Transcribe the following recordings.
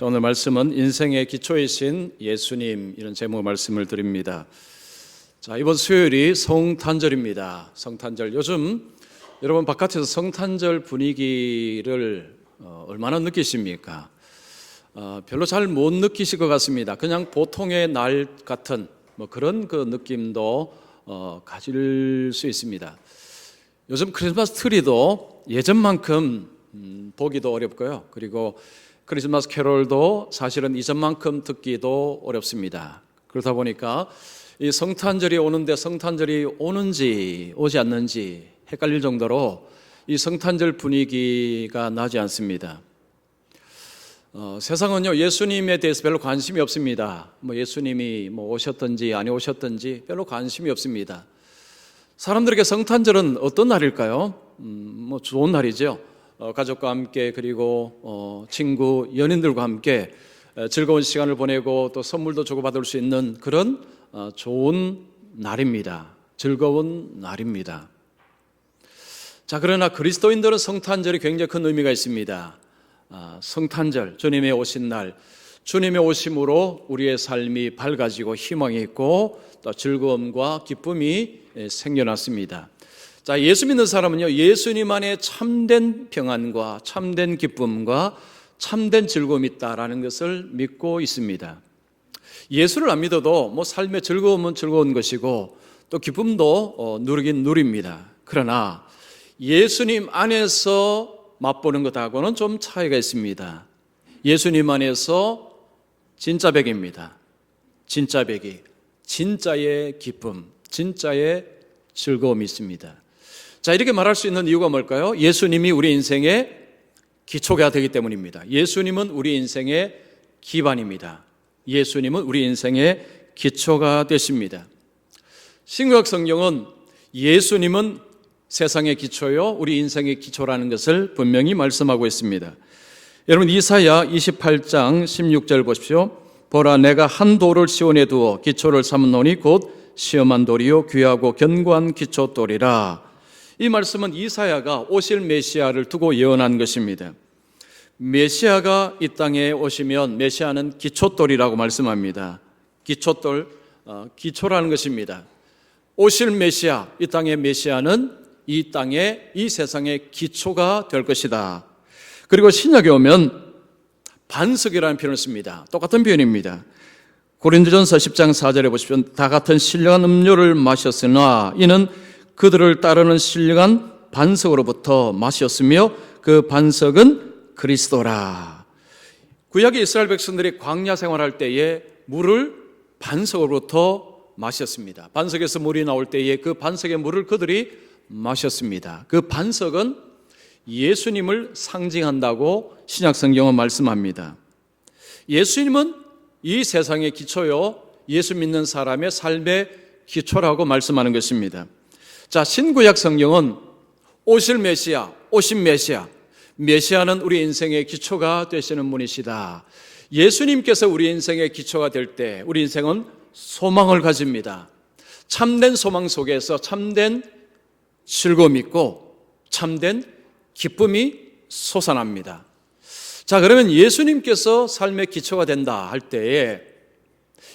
자, 오늘 말씀은 인생의 기초이신 예수님, 이런 제목 말씀을 드립니다. 자, 이번 수요일이 성탄절입니다. 성탄절. 요즘 여러분 바깥에서 성탄절 분위기를 얼마나 느끼십니까? 별로 잘 못 느끼실 것 같습니다. 그냥 보통의 날 같은 그런 그 느낌도 가질 수 있습니다. 요즘 크리스마스 트리도 예전만큼 보기도 어렵고요. 그리고 크리스마스 캐롤도 사실은 이전만큼 듣기도 어렵습니다. 그러다 보니까 이 성탄절이 오는데 성탄절이 오는지 오지 않는지 헷갈릴 정도로 이 성탄절 분위기가 나지 않습니다. 세상은요, 예수님에 대해서 별로 관심이 없습니다. 예수님이 오셨든지 아니 오셨든지 별로 관심이 없습니다. 사람들에게 성탄절은 어떤 날일까요? 좋은 날이죠. 가족과 함께 그리고 친구, 연인들과 함께 즐거운 시간을 보내고 또 선물도 주고받을 수 있는 그런 좋은 날입니다. 즐거운 날입니다. 자, 그러나 그리스도인들은 성탄절이 굉장히 큰 의미가 있습니다. 성탄절, 주님의 오신 날, 주님의 오심으로 우리의 삶이 밝아지고 희망이 있고 또 즐거움과 기쁨이 생겨났습니다. 자, 예수 믿는 사람은요, 예수님 안에 참된 평안과 참된 기쁨과 참된 즐거움이 있다라는 것을 믿고 있습니다. 예수를 안 믿어도 삶의 즐거움은 즐거운 것이고 또 기쁨도 누리긴 누립니다. 그러나 예수님 안에서 맛보는 것하고는 좀 차이가 있습니다. 예수님 안에서 진짜 백입니다. 진짜 백이, 진짜의 기쁨, 진짜의 즐거움이 있습니다. 자, 이렇게 말할 수 있는 이유가 뭘까요? 예수님이 우리 인생의 기초가 되기 때문입니다. 예수님은 우리 인생의 기반입니다. 예수님은 우리 인생의 기초가 되십니다. 신구약 성경은 예수님은 세상의 기초요, 우리 인생의 기초라는 것을 분명히 말씀하고 있습니다. 여러분, 이사야 28장 16절 보십시오. 보라, 내가 한 돌을 시온에 두어 기초를 삼으노니 곧 시험한 돌이요 귀하고 견고한 기초돌이라. 이 말씀은 이사야가 오실 메시아를 두고 예언한 것입니다. 메시아가 이 땅에 오시면 메시아는 기초돌이라고 말씀합니다. 기초돌, 기초라는 것입니다. 오실 메시아, 이 땅의 메시아는 이 땅의, 이 세상의 기초가 될 것이다. 그리고 신약에 오면 반석이라는 표현을 씁니다. 똑같은 표현입니다. 고린도전서 10장 4절에 보십시오. 다 같은 신령한 음료를 마셨으나 이는 그들을 따르는 신령한 반석으로부터 마셨으며 그 반석은 그리스도라. 구약의 이스라엘 백성들이 광야 생활할 때에 물을 반석으로부터 마셨습니다. 반석에서 물이 나올 때에 그 반석의 물을 그들이 마셨습니다. 그 반석은 예수님을 상징한다고 신약 성경은 말씀합니다. 예수님은 이 세상의 기초요, 예수 믿는 사람의 삶의 기초라고 말씀하는 것입니다. 자, 신구약 성경은 오실 메시아, 오신 메시아, 메시아는 우리 인생의 기초가 되시는 분이시다. 예수님께서 우리 인생의 기초가 될 때 우리 인생은 소망을 가집니다. 참된 소망 속에서 참된 즐거움이 있고 참된 기쁨이 솟아납니다. 자, 그러면 예수님께서 삶의 기초가 된다 할 때에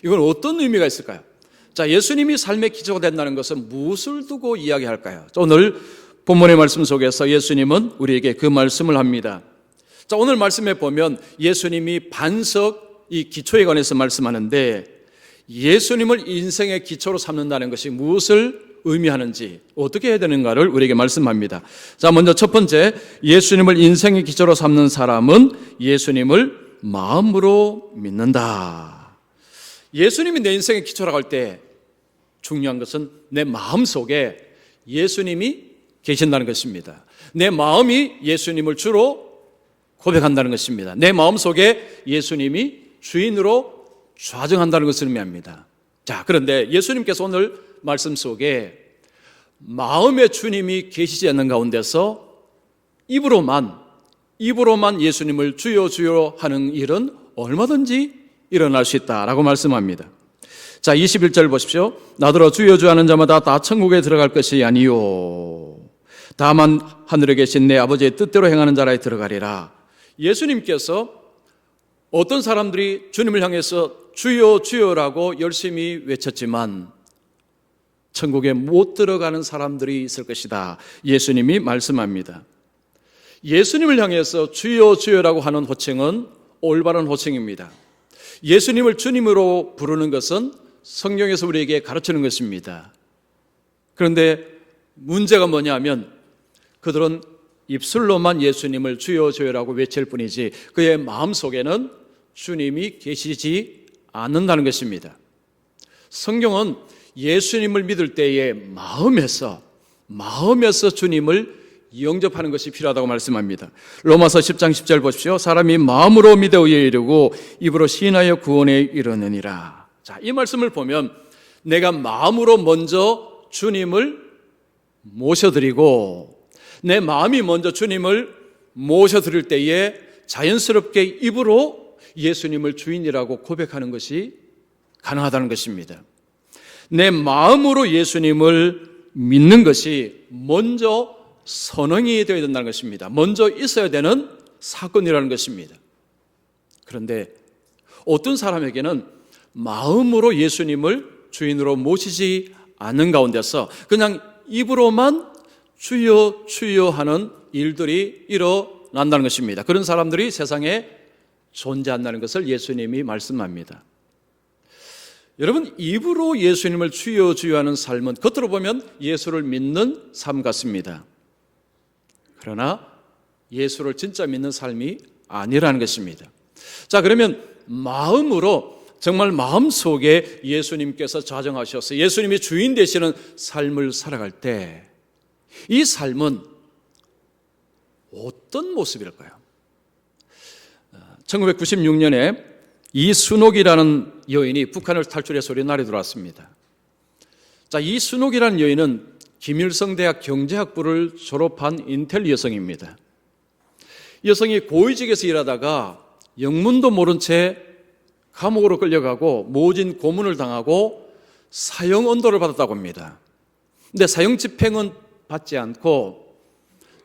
이건 어떤 의미가 있을까요? 자, 예수님이 삶의 기초가 된다는 것은 무엇을 두고 이야기할까요? 오늘 본문의 말씀 속에서 예수님은 우리에게 그 말씀을 합니다. 자, 오늘 말씀에 보면 예수님이 반석, 이 기초에 관해서 말씀하는데 예수님을 인생의 기초로 삼는다는 것이 무엇을 의미하는지 어떻게 해야 되는가를 우리에게 말씀합니다. 자, 먼저 첫 번째, 예수님을 인생의 기초로 삼는 사람은 예수님을 마음으로 믿는다. 예수님이 내 인생의 기초라고 할 때 중요한 것은 내 마음 속에 예수님이 계신다는 것입니다. 내 마음이 예수님을 주로 고백한다는 것입니다. 내 마음 속에 예수님이 주인으로 좌정한다는 것을 의미합니다. 자, 그런데 예수님께서 오늘 말씀 속에 마음의 주님이 계시지 않는 가운데서 입으로만 예수님을 주여 주여 하는 일은 얼마든지 일어날 수 있다라고 말씀합니다. 자, 21절 보십시오. 나더러 주여 주여 하는 자마다 다 천국에 들어갈 것이 아니요 다만 하늘에 계신 내 아버지의 뜻대로 행하는 자라에 들어가리라. 예수님께서 어떤 사람들이 주님을 향해서 주여 주여라고 열심히 외쳤지만 천국에 못 들어가는 사람들이 있을 것이다. 예수님이 말씀합니다. 예수님을 향해서 주여 주여라고 하는 호칭은 올바른 호칭입니다. 예수님을 주님으로 부르는 것은 성경에서 우리에게 가르치는 것입니다. 그런데 문제가 뭐냐면 그들은 입술로만 예수님을 주여 주여라고 외칠 뿐이지 그의 마음속에는 주님이 계시지 않는다는 것입니다. 성경은 예수님을 믿을 때에 마음에서 주님을 영접하는 것이 필요하다고 말씀합니다. 로마서 10장 10절 보십시오. 사람이 마음으로 믿어 의에 이르고 입으로 시인하여 구원에 이르느니라. 자, 이 말씀을 보면 내가 마음으로 먼저 주님을 모셔드리고 내 마음이 먼저 주님을 모셔드릴 때에 자연스럽게 입으로 예수님을 주인이라고 고백하는 것이 가능하다는 것입니다. 내 마음으로 예수님을 믿는 것이 먼저 선언이 되어야 된다는 것입니다. 먼저 있어야 되는 사건이라는 것입니다. 그런데 어떤 사람에게는 마음으로 예수님을 주인으로 모시지 않는 가운데서 그냥 입으로만 주여 주여 하는 일들이 일어난다는 것입니다. 그런 사람들이 세상에 존재한다는 것을 예수님이 말씀합니다. 여러분, 입으로 예수님을 주여 주여 하는 삶은 겉으로 보면 예수를 믿는 삶 같습니다. 그러나 예수를 진짜 믿는 삶이 아니라는 것입니다. 자, 그러면 마음으로 정말 마음속에 예수님께서 좌정하셔서 예수님이 주인 되시는 삶을 살아갈 때 이 삶은 어떤 모습일까요? 1996년에 이순옥이라는 여인이 북한을 탈출해서 우리나라에 들어왔습니다. 자, 이순옥이라는 여인은 김일성 대학 경제학부를 졸업한 인텔 여성입니다. 이 여성이 고위직에서 일하다가 영문도 모른 채 감옥으로 끌려가고 모진 고문을 당하고 사형 언도를 받았다고 합니다. 근데 사형 집행은 받지 않고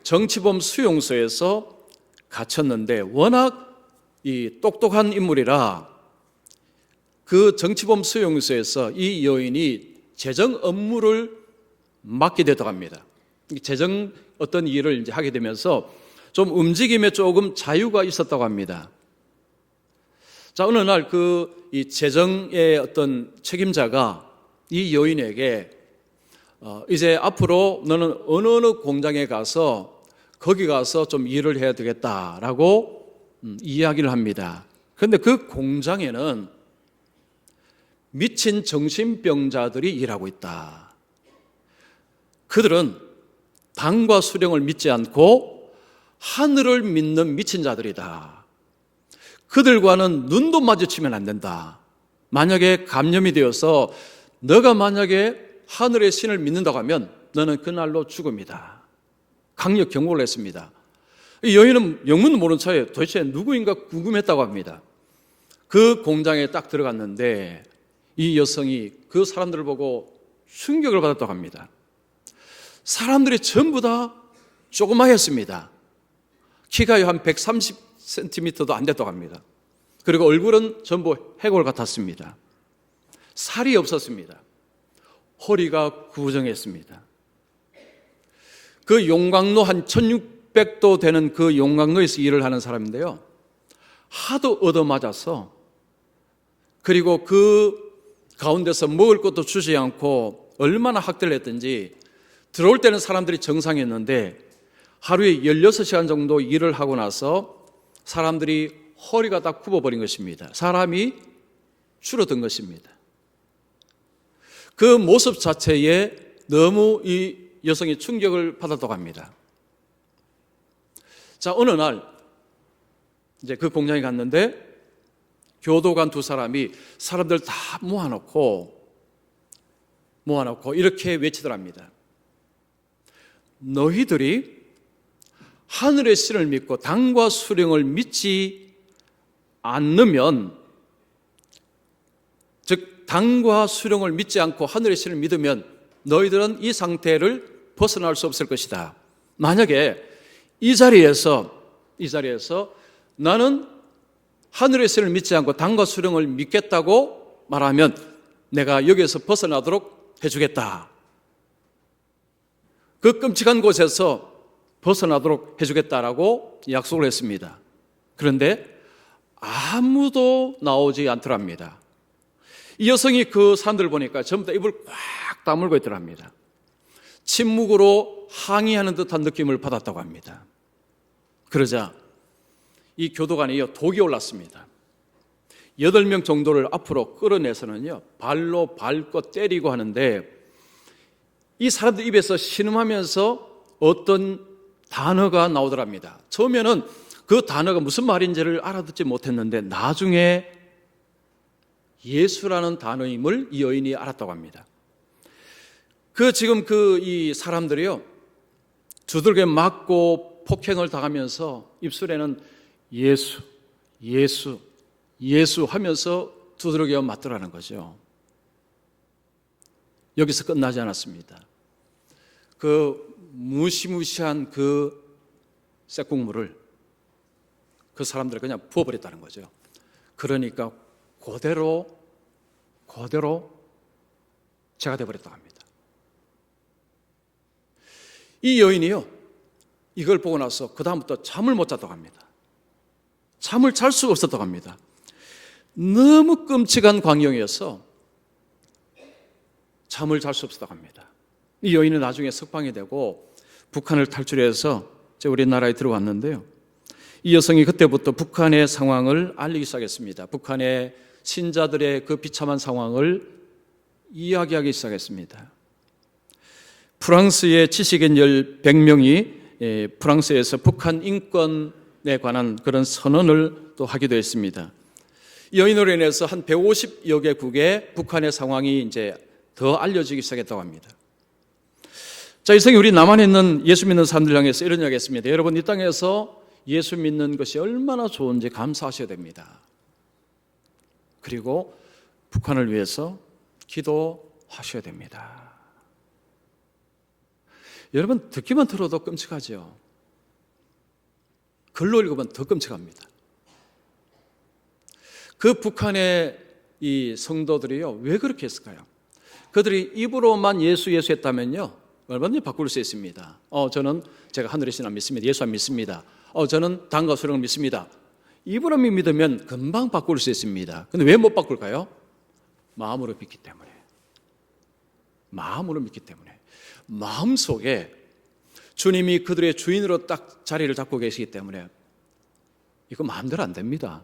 정치범 수용소에서 갇혔는데 워낙 이 똑똑한 인물이라 그 정치범 수용소에서 이 여인이 재정 업무를 맡게 됐다고 합니다. 재정 어떤 일을 이제 하게 되면서 좀 움직임에 조금 자유가 있었다고 합니다. 자, 어느 날 이 재정의 어떤 책임자가 이 여인에게 이제 앞으로 너는 어느 공장에 가서 거기 가서 좀 일을 해야 되겠다라고 이야기를 합니다. 그런데 그 공장에는 미친 정신병자들이 일하고 있다. 그들은 당과 수령을 믿지 않고 하늘을 믿는 미친 자들이다. 그들과는 눈도 마주치면 안 된다. 만약에 감염이 되어서 너가 만약에 하늘의 신을 믿는다고 하면 너는 그날로 죽음이다. 강력 경고를 했습니다. 이 여인은 영문도 모르는 차에 도대체 누구인가 궁금했다고 합니다. 그 공장에 딱 들어갔는데 이 여성이 그 사람들을 보고 충격을 받았다고 합니다. 사람들이 전부 다 조그마했습니다. 키가 한 130cm도 안 됐다고 합니다. 그리고 얼굴은 전부 해골 같았습니다. 살이 없었습니다. 허리가 구부정했습니다. 그 용광로 한 1600도 되는 그 용광로에서 일을 하는 사람인데요. 하도 얻어맞아서 그리고 그 가운데서 먹을 것도 주지 않고 얼마나 학대를 했든지 들어올 때는 사람들이 정상이었는데 하루에 16시간 정도 일을 하고 나서 사람들이 허리가 다 굽어버린 것입니다. 사람이 줄어든 것입니다. 그 모습 자체에 너무 이 여성이 충격을 받았다고 합니다. 자, 어느 날 이제 그 공장에 갔는데 교도관 두 사람이 사람들 다 모아놓고 이렇게 외치더랍니다. 너희들이 하늘의 신을 믿고 당과 수령을 믿지 않으면, 즉 당과 수령을 믿지 않고 하늘의 신을 믿으면 너희들은 이 상태를 벗어날 수 없을 것이다. 만약에 이 자리에서 나는 하늘의 신을 믿지 않고 당과 수령을 믿겠다고 말하면 내가 여기에서 벗어나도록 해주겠다. 그 끔찍한 곳에서 벗어나도록 해주겠다라고 약속을 했습니다. 그런데 아무도 나오지 않더랍니다. 이 여성이 그 사람들을 보니까 전부 다 입을 꽉 다물고 있더랍니다. 침묵으로 항의하는 듯한 느낌을 받았다고 합니다. 그러자 이 교도관이요, 독이 올랐습니다. 8명 정도를 앞으로 끌어내서는요, 발로 밟고 때리고 하는데 이 사람들 입에서 신음하면서 어떤 단어가 나오더랍니다. 처음에는 그 단어가 무슨 말인지를 알아듣지 못했는데 나중에 예수라는 단어임을 이 여인이 알았다고 합니다. 지금 이 사람들이요, 두들겨 맞고 폭행을 당하면서 입술에는 예수, 예수, 예수 하면서 두드러겨 맞더라는 거죠. 여기서 끝나지 않았습니다. 그 무시무시한 그 쇠국물을 그 사람들이 그냥 부어버렸다는 거죠. 그러니까 그대로 제가 되어버렸다고 합니다. 이 여인이요, 이걸 보고 나서 그 다음부터 잠을 못 잤다고 합니다. 잠을 잘 수가 없었다고 합니다. 너무 끔찍한 광경이어서 잠을 잘 수 없었다고 합니다. 이 여인은 나중에 석방이 되고 북한을 탈출해서 우리나라에 들어왔는데요, 이 여성이 그때부터 북한의 상황을 알리기 시작했습니다. 북한의 신자들의 그 비참한 상황을 이야기하기 시작했습니다. 프랑스의 지식인 100명이 프랑스에서 북한 인권에 관한 그런 선언을 또 하기도 했습니다. 이 여인으로 인해서 한 150여 개국의 북한의 상황이 이제 더 알려지기 시작했다고 합니다. 자, 이성이 우리 남한에 있는 예수 믿는 사람들 향해서 이런 이야기 했습니다. 여러분, 이 땅에서 예수 믿는 것이 얼마나 좋은지 감사하셔야 됩니다. 그리고 북한을 위해서 기도하셔야 됩니다. 여러분, 듣기만 들어도 끔찍하죠. 글로 읽으면 더 끔찍합니다. 그 북한의 이 성도들이요, 왜 그렇게 했을까요? 그들이 입으로만 예수 했다면요, 얼마든지 바꿀 수 있습니다. 저는 제가 하늘의 신 안 믿습니다. 예수 안 믿습니다. 저는 당과 수령을 믿습니다. 입으로 믿으면 금방 바꿀 수 있습니다. 근데 왜 못 바꿀까요? 마음으로 믿기 때문에. 마음으로 믿기 때문에. 마음속에 주님이 그들의 주인으로 딱 자리를 잡고 계시기 때문에 이거 마음대로 안 됩니다.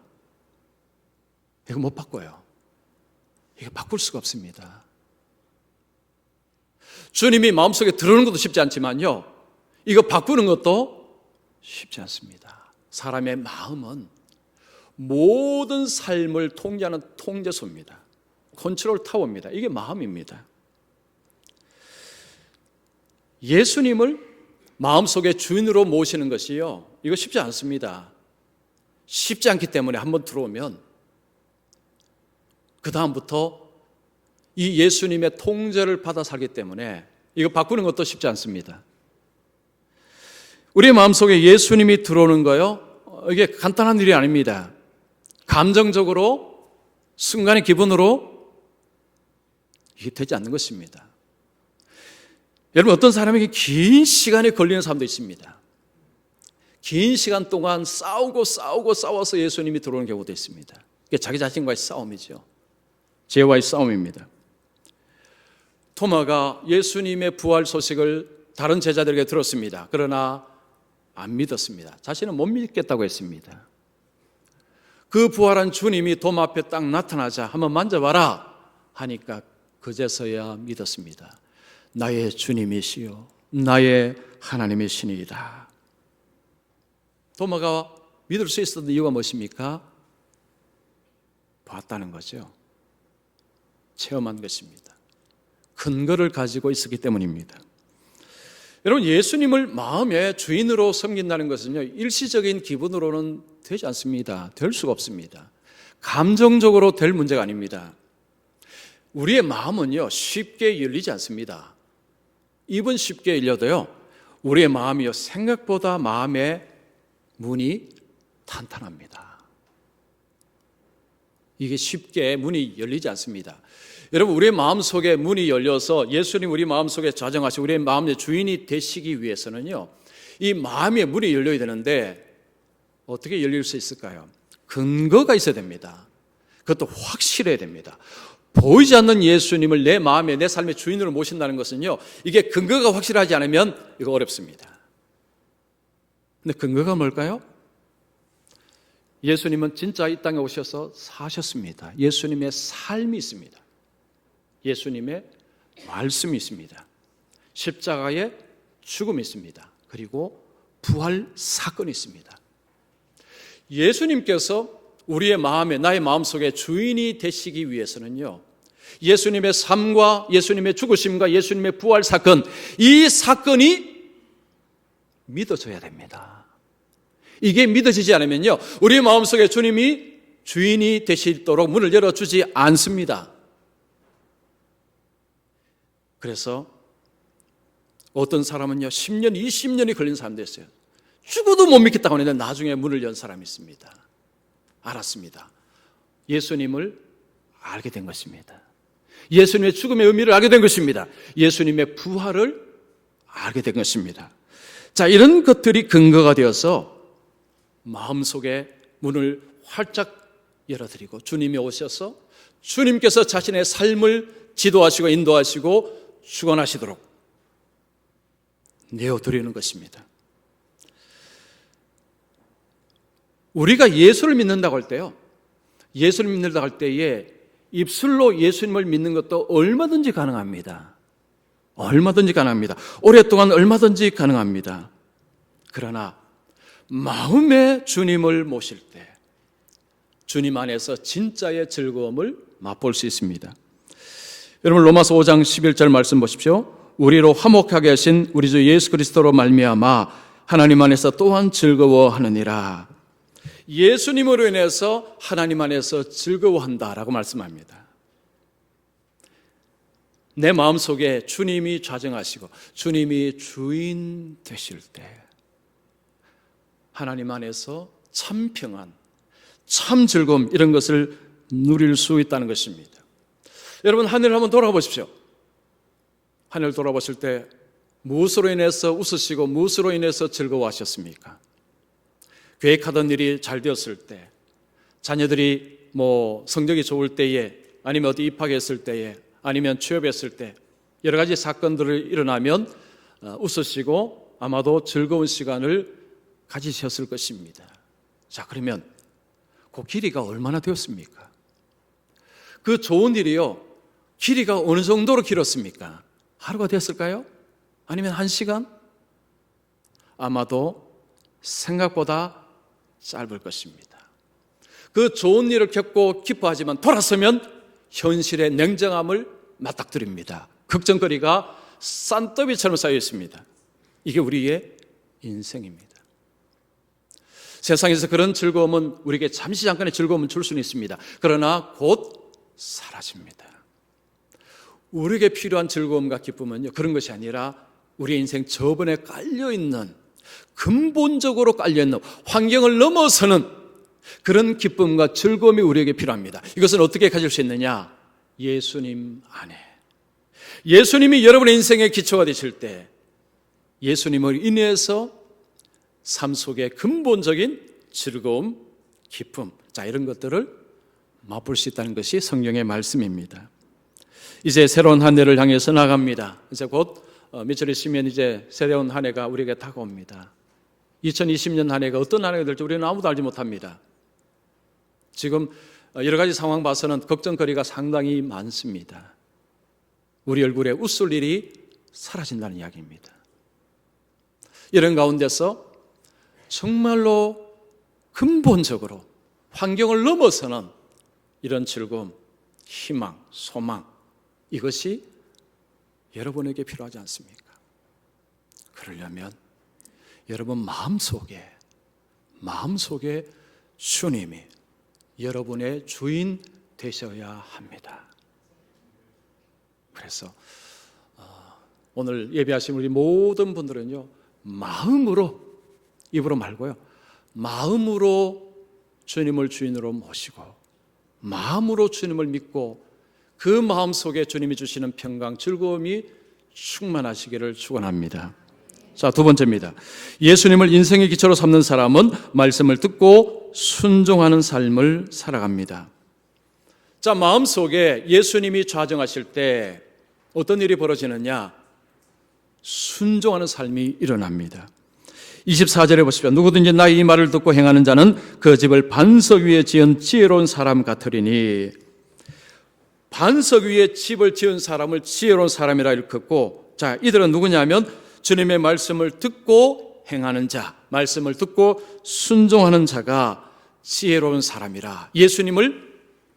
이거 못 바꿔요. 이거 바꿀 수가 없습니다. 주님이 마음속에 들어오는 것도 쉽지 않지만요, 이거 바꾸는 것도 쉽지 않습니다. 사람의 마음은 모든 삶을 통제하는 통제소입니다. 컨트롤 타워입니다. 이게 마음입니다. 예수님을 마음속에 주인으로 모시는 것이요, 이거 쉽지 않습니다. 쉽지 않기 때문에 한번 들어오면 그 다음부터 이 예수님의 통제를 받아 살기 때문에 이거 바꾸는 것도 쉽지 않습니다. 우리의 마음속에 예수님이 들어오는 거요, 이게 간단한 일이 아닙니다. 감정적으로, 순간의 기분으로 이게 되지 않는 것입니다. 여러분, 어떤 사람에게 긴 시간이 걸리는 사람도 있습니다. 긴 시간 동안 싸워서 예수님이 들어오는 경우도 있습니다. 이게 자기 자신과의 싸움이죠. 죄와의 싸움입니다. 토마가 예수님의 부활 소식을 다른 제자들에게 들었습니다. 그러나 안 믿었습니다. 자신은 못 믿겠다고 했습니다. 그 부활한 주님이 도마 앞에 딱 나타나자 한번 만져봐라 하니까 그제서야 믿었습니다. 나의 주님이시요 나의 하나님의 신이다. 도마가 믿을 수 있었던 이유가 무엇입니까? 봤다는 거죠. 체험한 것입니다. 근거를 가지고 있었기 때문입니다. 여러분, 예수님을 마음의 주인으로 섬긴다는 것은요, 일시적인 기분으로는 되지 않습니다. 될 수가 없습니다. 감정적으로 될 문제가 아닙니다. 우리의 마음은요, 쉽게 열리지 않습니다. 입은 쉽게 열려도요, 우리의 마음이요, 생각보다 마음의 문이 탄탄합니다. 이게 쉽게 문이 열리지 않습니다. 여러분, 우리의 마음속에 문이 열려서 예수님 우리 마음속에 좌정하시고 우리의 마음의 주인이 되시기 위해서는요, 이 마음의 문이 열려야 되는데 어떻게 열릴 수 있을까요? 근거가 있어야 됩니다. 그것도 확실해야 됩니다. 보이지 않는 예수님을 내 마음에, 내 삶의 주인으로 모신다는 것은요, 이게 근거가 확실하지 않으면 이거 어렵습니다. 근데 근거가 뭘까요? 예수님은 진짜 이 땅에 오셔서 사셨습니다. 예수님의 삶이 있습니다. 예수님의 말씀이 있습니다. 십자가의 죽음이 있습니다. 그리고 부활 사건이 있습니다. 예수님께서 우리의 마음에, 나의 마음속에 주인이 되시기 위해서는요, 예수님의 삶과 예수님의 죽으심과 예수님의 부활 사건, 이 사건이 믿어져야 됩니다. 이게 믿어지지 않으면요, 우리 마음속에 주님이 주인이 되시도록 문을 열어주지 않습니다. 그래서 어떤 사람은요, 10년, 20년이 걸린 사람도 있어요. 죽어도 못 믿겠다고 하는데 나중에 문을 연 사람이 있습니다. 알았습니다. 예수님을 알게 된 것입니다. 예수님의 죽음의 의미를 알게 된 것입니다. 예수님의 부활을 알게 된 것입니다. 자, 이런 것들이 근거가 되어서 마음속에 문을 활짝 열어드리고 주님이 오셔서 주님께서 자신의 삶을 지도하시고 인도하시고 주관하시도록 내어드리는 것입니다. 우리가 예수를 믿는다고 할 때요, 예수를 믿는다고 할 때에 입술로 예수님을 믿는 것도 얼마든지 가능합니다. 얼마든지 가능합니다. 오랫동안 얼마든지 가능합니다. 그러나 마음에 주님을 모실 때 주님 안에서 진짜의 즐거움을 맛볼 수 있습니다. 여러분, 로마서 5장 11절 말씀 보십시오. 우리로 화목하게 하신 우리 주 예수 그리스도로 말미암아 하나님 안에서 또한 즐거워하느니라. 예수님으로 인해서 하나님 안에서 즐거워한다라고 말씀합니다. 내 마음속에 주님이 좌정하시고 주님이 주인 되실 때 하나님 안에서 참 평안, 참 즐거움, 이런 것을 누릴 수 있다는 것입니다. 여러분, 하늘을 한번 돌아가 보십시오. 하늘 돌아보실 때 무엇으로 인해서 웃으시고 무엇으로 인해서 즐거워하셨습니까? 계획하던 일이 잘 되었을 때, 자녀들이 성적이 좋을 때에, 아니면 어디 입학했을 때에, 아니면 취업했을 때 여러 가지 사건들이 일어나면 웃으시고 아마도 즐거운 시간을 가지셨을 것입니다. 자, 그러면 그 길이가 얼마나 되었습니까? 그 좋은 일이요, 길이가 어느 정도로 길었습니까? 하루가 됐을까요? 아니면 1시간? 아마도 생각보다 짧을 것입니다. 그 좋은 일을 겪고 기뻐하지만 돌아서면 현실의 냉정함을 맞닥뜨립니다. 걱정거리가 싼더비처럼 쌓여 있습니다. 이게 우리의 인생입니다. 세상에서 그런 즐거움은 우리에게 잠시 잠깐의 즐거움을 줄 수는 있습니다. 그러나 곧 사라집니다. 우리에게 필요한 즐거움과 기쁨은요, 그런 것이 아니라 우리의 인생 저번에 깔려있는, 근본적으로 깔려있는, 환경을 넘어서는 그런 기쁨과 즐거움이 우리에게 필요합니다. 이것은 어떻게 가질 수 있느냐? 예수님 안에. 예수님이 여러분의 인생의 기초가 되실 때 예수님을 인해서 삶 속의 근본적인 즐거움, 기쁨, 자, 이런 것들을 맛볼 수 있다는 것이 성경의 말씀입니다. 이제 새로운 한 해를 향해서 나갑니다. 이제 곧 며칠 있으면 이제 새로운 한 해가 우리에게 다가옵니다. 2020년 한 해가 어떤 한 해가 될지 우리는 아무도 알지 못합니다. 지금 여러 가지 상황 봐서는 걱정거리가 상당히 많습니다. 우리 얼굴에 웃을 일이 사라진다는 이야기입니다. 이런 가운데서 정말로 근본적으로 환경을 넘어서는 이런 즐거움, 희망, 소망, 이것이 여러분에게 필요하지 않습니까? 그러려면 여러분 마음속에 주님이 여러분의 주인 되셔야 합니다. 그래서 오늘 예배하신 우리 모든 분들은요, 마음으로, 입으로 말고요, 마음으로 주님을 주인으로 모시고 마음으로 주님을 믿고 그 마음 속에 주님이 주시는 평강, 즐거움이 충만하시기를 축원합니다. 자, 두 번째입니다. 예수님을 인생의 기초로 삼는 사람은 말씀을 듣고 순종하는 삶을 살아갑니다. 자, 마음속에 예수님이 좌정하실 때 어떤 일이 벌어지느냐? 순종하는 삶이 일어납니다. 24절에 보십시오. 누구든지 나의 이 말을 듣고 행하는 자는 그 집을 반석 위에 지은 지혜로운 사람 같으리니, 반석 위에 집을 지은 사람을 지혜로운 사람이라 일컫고, 자, 이들은 누구냐면 주님의 말씀을 듣고 행하는 자, 말씀을 듣고 순종하는 자가 지혜로운 사람이라. 예수님을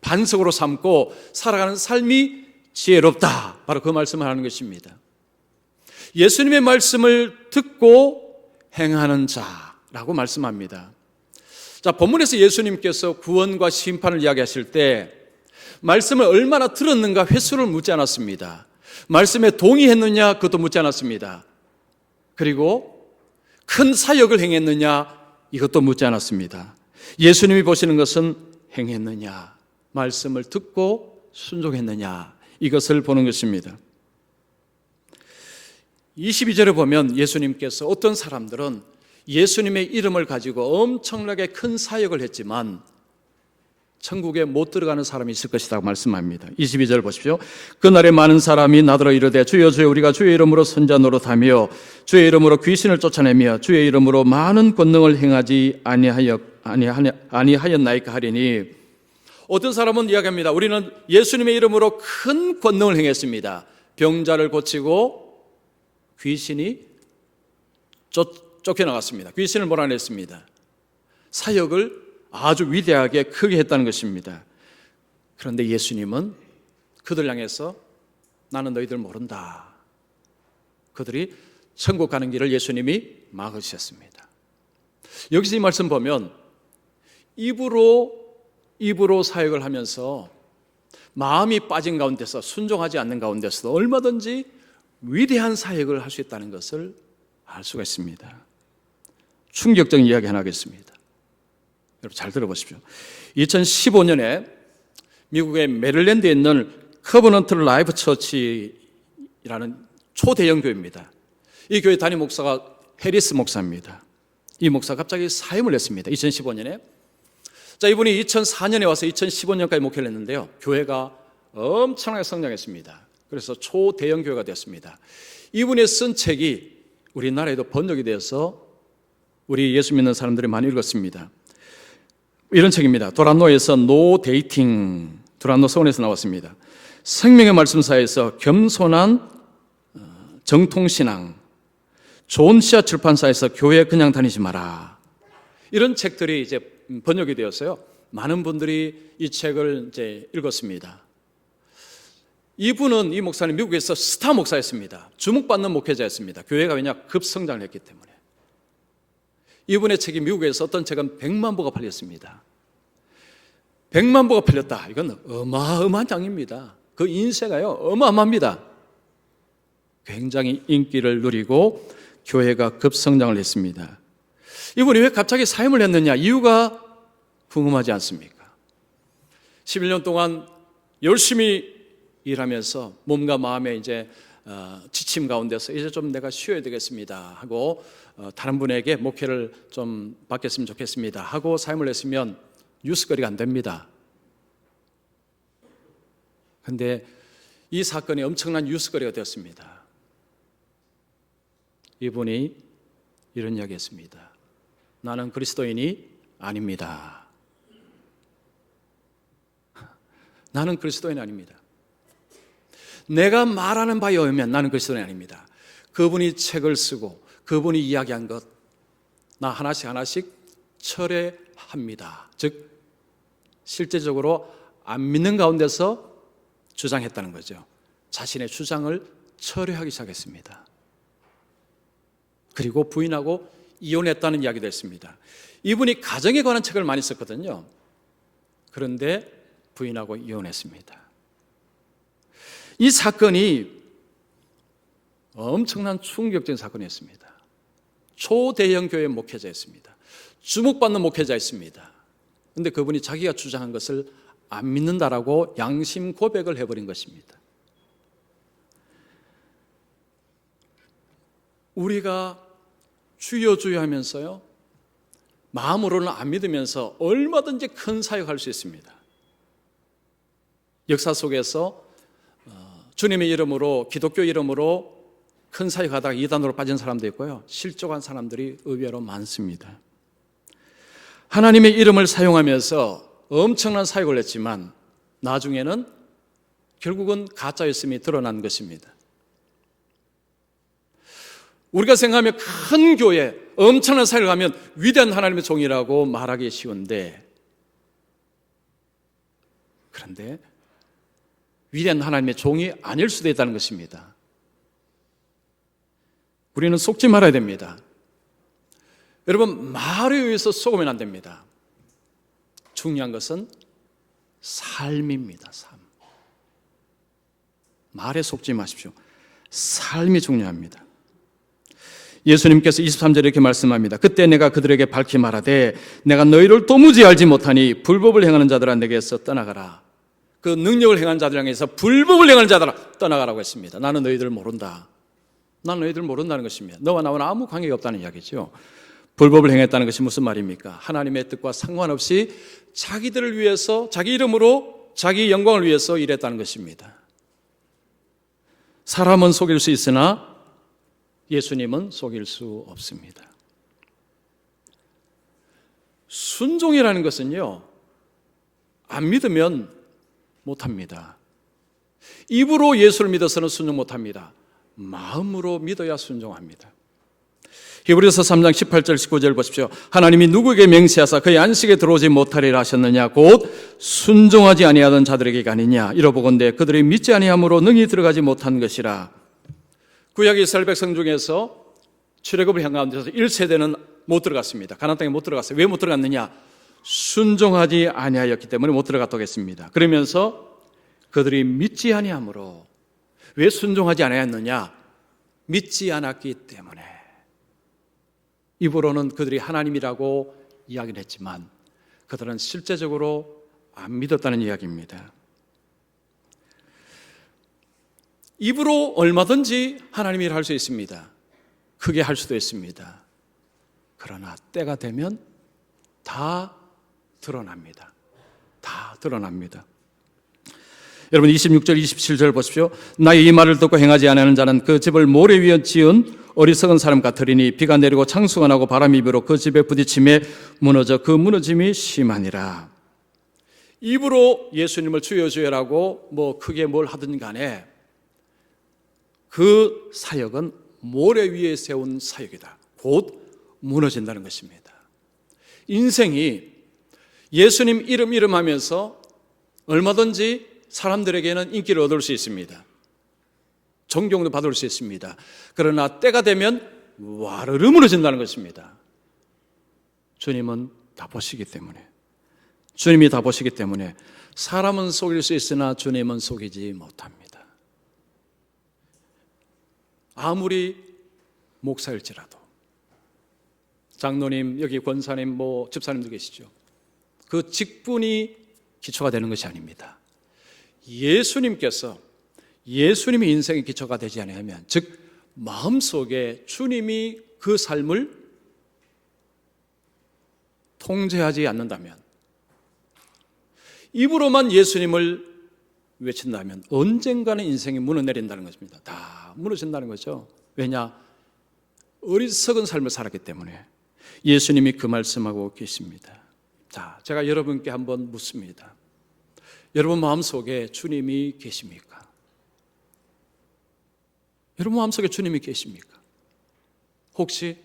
반석으로 삼고 살아가는 삶이 지혜롭다. 바로 그 말씀을 하는 것입니다. 예수님의 말씀을 듣고 행하는 자라고 말씀합니다. 자, 본문에서 예수님께서 구원과 심판을 이야기하실 때 말씀을 얼마나 들었는가 횟수를 묻지 않았습니다. 말씀에 동의했느냐 그것도 묻지 않았습니다. 그리고 큰 사역을 행했느냐 이것도 묻지 않았습니다. 예수님이 보시는 것은 행했느냐, 말씀을 듣고 순종했느냐, 이것을 보는 것입니다. 22절에 보면 예수님께서 어떤 사람들은 예수님의 이름을 가지고 엄청나게 큰 사역을 했지만 천국에 못 들어가는 사람이 있을 것이라고 말씀합니다. 22절 보십시오. 그날에 많은 사람이 나더러 이르되 주여 주여 우리가 주의 이름으로 선자 노릇하며 주의 이름으로 귀신을 쫓아내며 주의 이름으로 많은 권능을 행하지 아니하였나이까 하리니, 어떤 사람은 이야기합니다. 우리는 예수님의 이름으로 큰 권능을 행했습니다. 병자를 고치고 귀신이 쫓겨나갔습니다. 귀신을 몰아냈습니다. 사역을 아주 위대하게 크게 했다는 것입니다. 그런데 예수님은 그들 향해서 나는 너희들 모른다. 그들이 천국 가는 길을 예수님이 막으셨습니다. 여기서 이 말씀 보면 입으로 사역을 하면서 마음이 빠진 가운데서 순종하지 않는 가운데서도 얼마든지 위대한 사역을 할 수 있다는 것을 알 수가 있습니다. 충격적인 이야기 하나 하겠습니다. 여러분 잘 들어보십시오. 2015년에 미국의 메릴랜드에 있는 커버넌트 라이프 처치라는 초대형 교회입니다. 이 교회 담임 목사가 해리스 목사입니다. 이 목사가 갑자기 사임을 했습니다. 2015년에. 자, 이분이 2004년에 와서 2015년까지 목회를 했는데요. 교회가 엄청나게 성장했습니다. 그래서 초대형 교회가 되었습니다. 이분이 쓴 책이 우리나라에도 번역이 되어서 우리 예수 믿는 사람들이 많이 읽었습니다. 이런 책입니다. 도란노에서 노 데이팅, 도란노 서원에서 나왔습니다. 생명의 말씀사에서 겸손한 정통신앙, 좋은 씨앗 출판사에서 교회 그냥 다니지 마라. 이런 책들이 이제 번역이 되었어요. 많은 분들이 이 책을 이제 읽었습니다. 이분은, 이 목사는 미국에서 스타 목사였습니다. 주목받는 목회자였습니다. 교회가 왜냐? 급성장을 했기 때문에. 이분의 책이 미국에서 어떤 책은 100만 부가 팔렸습니다. 100만 부가 팔렸다. 이건 어마어마한 장입니다. 그 인쇄가요, 어마어마합니다. 굉장히 인기를 누리고 교회가 급성장을 했습니다. 이분이 왜 갑자기 사임을 했느냐? 이유가 궁금하지 않습니까? 11년 동안 열심히 일하면서 몸과 마음에 이제 지침 가운데서 이제 좀 내가 쉬어야 되겠습니다 하고 다른 분에게 목회를 좀 받겠으면 좋겠습니다 하고 사임을 했으면 뉴스거리가 안 됩니다. 그런데 이 사건이 엄청난 뉴스거리가 되었습니다. 이분이 이런 이야기했습니다. 나는 그리스도인이 아닙니다. 나는 그리스도인이 아닙니다. 내가 말하는 바에 의하면 나는 그리스도인이 아닙니다. 그분이 책을 쓰고 그분이 이야기한 것 나 하나씩 철회합니다. 즉 실제적으로 안 믿는 가운데서 주장했다는 거죠. 자신의 주장을 철회하기 시작했습니다. 그리고 부인하고 이혼했다는 이야기도 했습니다. 이분이 가정에 관한 책을 많이 썼거든요. 그런데 부인하고 이혼했습니다. 이 사건이 엄청난 충격적인 사건이었습니다. 초대형 교회 목회자였습니다. 주목받는 목회자였습니다. 그런데 그분이 자기가 주장한 것을 안 믿는다라고 양심 고백을 해버린 것입니다. 우리가 주여 주여 하면서요, 마음으로는 안 믿으면서 얼마든지 큰 사역할 수 있습니다. 역사 속에서 주님의 이름으로, 기독교 이름으로 큰 사역하다가 이단으로 빠진 사람도 있고요, 실족한 사람들이 의외로 많습니다. 하나님의 이름을 사용하면서 엄청난 사역을 했지만 나중에는 결국은 가짜였음이 드러난 것입니다. 우리가 생각하면 큰 교회, 엄청난 사역을 하면 위대한 하나님의 종이라고 말하기 쉬운데, 그런데 위대한 하나님의 종이 아닐 수도 있다는 것입니다. 우리는 속지 말아야 됩니다. 여러분, 말에 의해서 속으면 안 됩니다. 중요한 것은 삶입니다. 삶. 말에 속지 마십시오. 삶이 중요합니다. 예수님께서 23절에 이렇게 말씀합니다. 그때 내가 그들에게 밝히 말하되 내가 너희를 도무지 알지 못하니 불법을 행하는 자들아 내게서 떠나가라. 그 능력을 행하는 자들 향해서 불법을 행하는 자들아 떠나가라고 했습니다. 나는 너희들 모른다. 나는 너희들 모른다는 것입니다. 너와 나와는 아무 관계가 없다는 이야기죠. 불법을 행했다는 것이 무슨 말입니까? 하나님의 뜻과 상관없이 자기들을 위해서, 자기 이름으로, 자기 영광을 위해서 일했다는 것입니다. 사람은 속일 수 있으나 예수님은 속일 수 없습니다. 순종이라는 것은요, 안 믿으면 못합니다. 입으로 예수를 믿어서는 순종 못합니다. 마음으로 믿어야 순종합니다. 히브리서 3장 18절 19절 보십시오. 하나님이 누구에게 맹세하사 그의 안식에 들어오지 못하리라 하셨느냐, 곧 순종하지 아니하던 자들에게 아니냐. 이러보건대 그들이 믿지 아니함으로 능히 들어가지 못한 것이라. 구약 이스라엘 백성 중에서 출애굽을 향한 데서 1세대는 못 들어갔습니다. 가나안 땅에 못 들어갔어요. 왜 못 들어갔느냐? 순종하지 아니하였기 때문에 못 들어갔다고 했습니다. 그러면서 그들이 믿지 아니함으로. 왜 순종하지 아니하였느냐? 믿지 않았기 때문에. 입으로는 그들이 하나님이라고 이야기를 했지만 그들은 실제적으로 안 믿었다는 이야기입니다. 입으로 얼마든지 하나님 일을 할 수 있습니다. 크게 할 수도 있습니다. 그러나 때가 되면 다 드러납니다. 다 드러납니다. 여러분 26절 27절 보십시오. 나의 이 말을 듣고 행하지 않는 자는 그 집을 모래 위에 지은 어리석은 사람 같으리니 비가 내리고 창수가 나고 바람이 불어 그 집에 부딪힘에 무너져 그 무너짐이 심하니라. 입으로 예수님을 주여 주여라고 뭐 크게 뭘 하든 간에 그 사역은 모래 위에 세운 사역이다. 곧 무너진다는 것입니다. 인생이 예수님 이름 하면서 얼마든지 사람들에게는 인기를 얻을 수 있습니다. 존경도 받을 수 있습니다. 그러나 때가 되면 와르르 무너진다는 것입니다. 주님은 다 보시기 때문에, 주님이 다 보시기 때문에 사람은 속일 수 있으나 주님은 속이지 못합니다. 아무리 목사일지라도, 장로님, 여기 권사님, 집사님도 계시죠. 그 직분이 기초가 되는 것이 아닙니다. 예수님이 인생의 기초가 되지 않으면, 즉 마음속에 주님이 그 삶을 통제하지 않는다면, 입으로만 예수님을 외친다면 언젠가는 인생이 무너내린다는 것입니다. 다 무너진다는 거죠. 왜냐? 어리석은 삶을 살았기 때문에. 예수님이 그 말씀하고 계십니다. 자, 제가 여러분께 한번 묻습니다. 여러분 마음속에 주님이 계십니까? 여러분 마음속에 주님이 계십니까? 혹시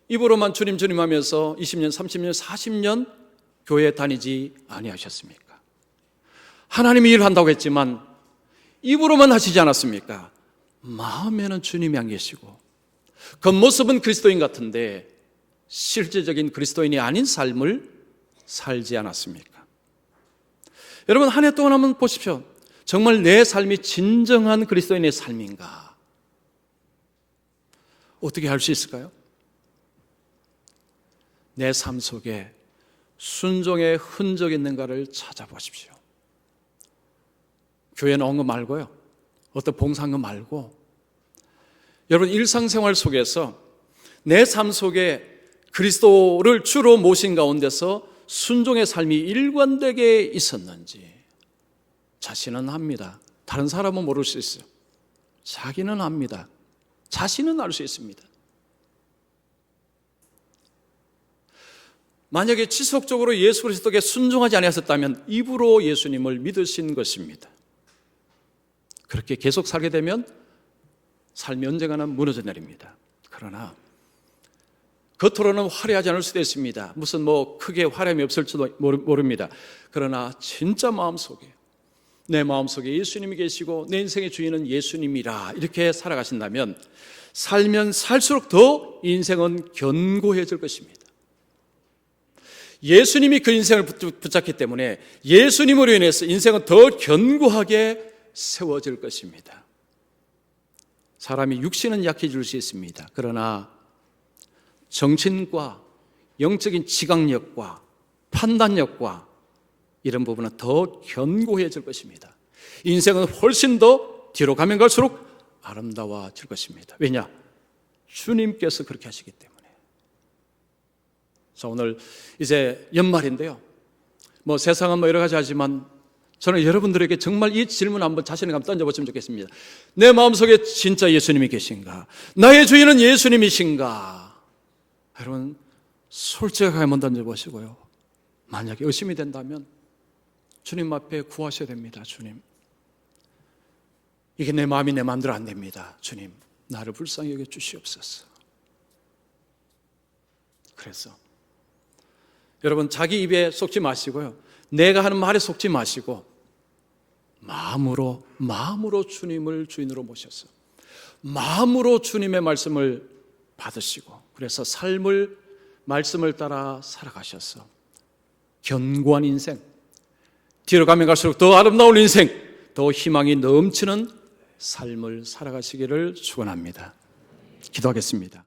입으로만 주님 주님 하면서 20년, 30년, 40년 교회 다니지 아니하셨습니까? 하나님이 일한다고 했지만 입으로만 하시지 않았습니까? 마음에는 주님이 안 계시고 겉모습은 그리스도인 같은데 실제적인 그리스도인이 아닌 삶을 살지 않았습니까? 여러분 한 해 동안 한번 보십시오. 정말 내 삶이 진정한 그리스도인의 삶인가? 어떻게 할 수 있을까요? 내 삶 속에 순종의 흔적이 있는가를 찾아보십시오. 교회 나온 거 말고요. 어떤 봉사한 거 말고 여러분 일상생활 속에서 내 삶 속에 그리스도를 주로 모신 가운데서 순종의 삶이 일관되게 있었는지 자신은 압니다. 다른 사람은 모를 수 있어요. 자기는 압니다. 자신은 알 수 있습니다. 만약에 지속적으로 예수 그리스도께 순종하지 아니하셨다면 입으로 예수님을 믿으신 것입니다. 그렇게 계속 살게 되면 삶이 언젠가는 무너져 내립니다. 그러나 겉으로는 화려하지 않을 수도 있습니다. 무슨 크게 화려함이 없을지도 모릅니다. 그러나 진짜 마음속에 내 마음속에 예수님이 계시고 내 인생의 주인은 예수님이라 이렇게 살아가신다면 살면 살수록 더 인생은 견고해질 것입니다. 예수님이 그 인생을 붙잡기 때문에 예수님으로 인해서 인생은 더 견고하게 세워질 것입니다. 사람이 육신은 약해질 수 있습니다. 그러나 정신과 영적인 지각력과 판단력과 이런 부분은 더 견고해질 것입니다. 인생은 훨씬 더 뒤로 가면 갈수록 아름다워질 것입니다. 왜냐? 주님께서 그렇게 하시기 때문에. 자, 오늘 이제 연말인데요. 세상은 여러 가지 하지만 저는 여러분들에게 정말 이 질문 한번 자신에게 한번 던져보시면 좋겠습니다. 내 마음속에 진짜 예수님이 계신가? 나의 주인은 예수님이신가? 여러분 솔직하게 한번 던져보시고요. 만약에 의심이 된다면 주님 앞에 구하셔야 됩니다. 주님, 이게 내 마음이 내 마음대로 안 됩니다. 주님, 나를 불쌍히 여겨 주시옵소서. 그래서 여러분 자기 입에 속지 마시고요. 내가 하는 말에 속지 마시고 마음으로 주님을 주인으로 모셔서 마음으로 주님의 말씀을 받으시고 그래서 삶을 말씀을 따라 살아가셔서 견고한 인생, 뒤로 가면 갈수록 더 아름다운 인생, 더 희망이 넘치는 삶을 살아가시기를 축원합니다. 기도하겠습니다.